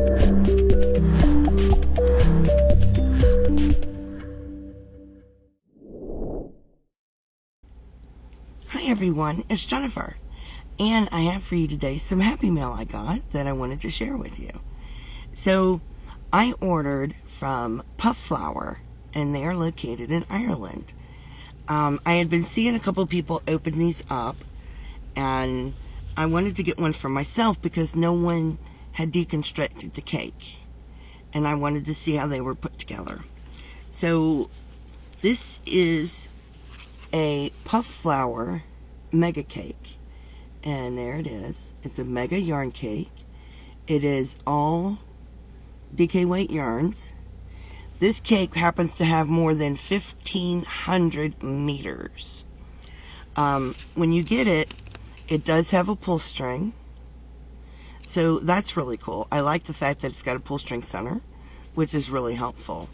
Hi everyone, it's Jennifer, and I have for you today some happy mail I got that I wanted to share with you. So I ordered from Pufflower, and they are located in Ireland. I had been seeing a couple people open these up, and I wanted to get one for myself because no one had deconstructed the cake, and I wanted to see how they were put together. So this is a Pufflower mega cake, and there it is. It's a mega yarn cake. It is all DK weight yarns. This cake happens to have more than 1,500 meters. When you get it, it does have a pull string, so that's really cool. I like the fact that it's got a pull string center, which is really helpful.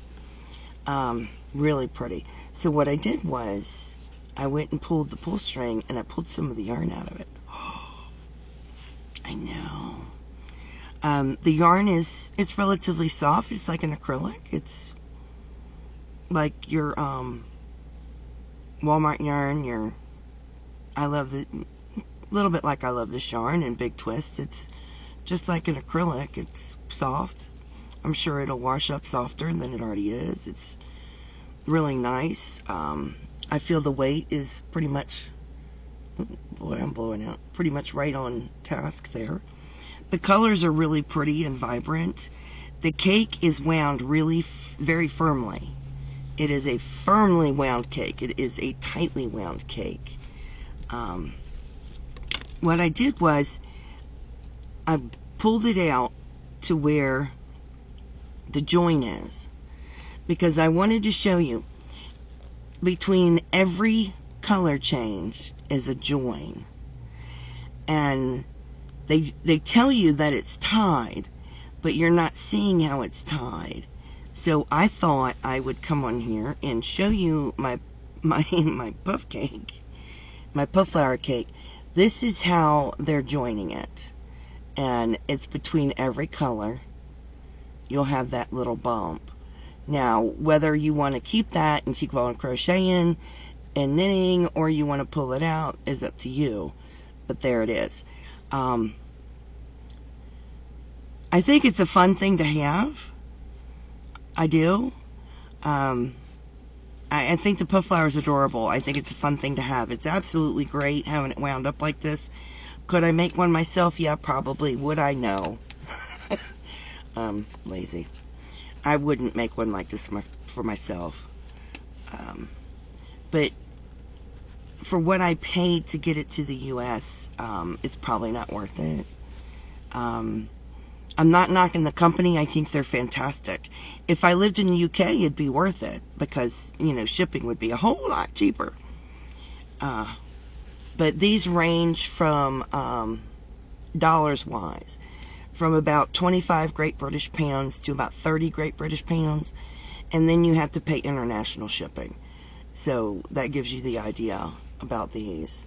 Really pretty. So what I did was I went and pulled the pull string, and I pulled some of the yarn out of it. I know. The yarn it's relatively soft. It's like an acrylic. It's like your Walmart yarn. I love the little bit like I love this yarn and Big Twist. It's just like an acrylic. It's soft. I'm sure it'll wash up softer than it already is. It's really nice. I feel the weight is pretty much, boy, I'm blowing out, pretty much right on task there. The colors are really pretty and vibrant. The cake is wound really very firmly. It is a firmly wound cake. It is a tightly wound cake. What I did was I pulled it out to where the join is, because I wanted to show you between every color change is a join, and they tell you that it's tied, but you're not seeing how it's tied. So I thought I would come on here and show you my puff cake, my Pufflower cake. This is how they're joining it, and it's between every color. You'll have that little bump. Now, whether you want to keep that and keep on crocheting and knitting, or you want to pull it out, is up to you. But there it is. I think it's a fun thing to have. I do. I think the Pufflower is adorable. I think it's a fun thing to have. It's absolutely great having it wound up like this. Could I make one myself? Yeah, probably. Would I? No. Lazy. I wouldn't make one like this for myself. But for what I paid to get it to the U.S., it's probably not worth it. I'm not knocking the company. I think they're fantastic. If I lived in the UK, it'd be worth it, because, you know, shipping would be a whole lot cheaper. But these range from, dollars-wise, from about 25 Great British pounds to about 30 Great British pounds, and then you have to pay international shipping. So that gives you the idea about these.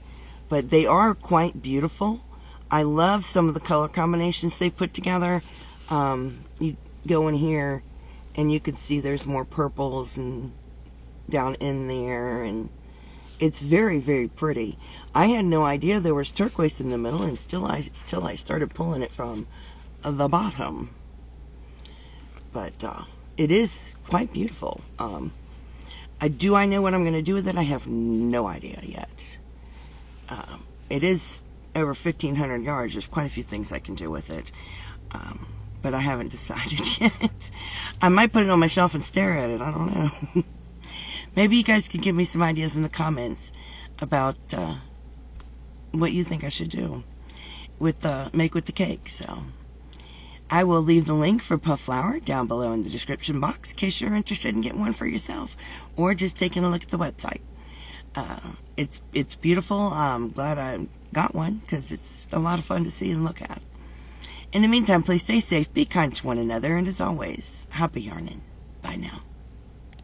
But they are quite beautiful. I love some of the color combinations they put together. You go in here and you can see there's more purples and down in there, and it's very, very pretty. I had no idea there was turquoise in the middle until I started pulling it from the bottom. But it is quite beautiful. I know what I'm going to do with it? I have no idea yet. It is over 1,500 yards. There's quite a few things I can do with it. But I haven't decided yet. I might put it on my shelf and stare at it. I don't know. Maybe you guys can give me some ideas in the comments about what you think I should do with make with the cake. So I will leave the link for Pufflower down below in the description box in case you're interested in getting one for yourself, or just taking a look at the website. It's beautiful. I'm glad I got one, because it's a lot of fun to see and look at. In the meantime, please stay safe, be kind to one another, and as always, happy yarning. Bye now.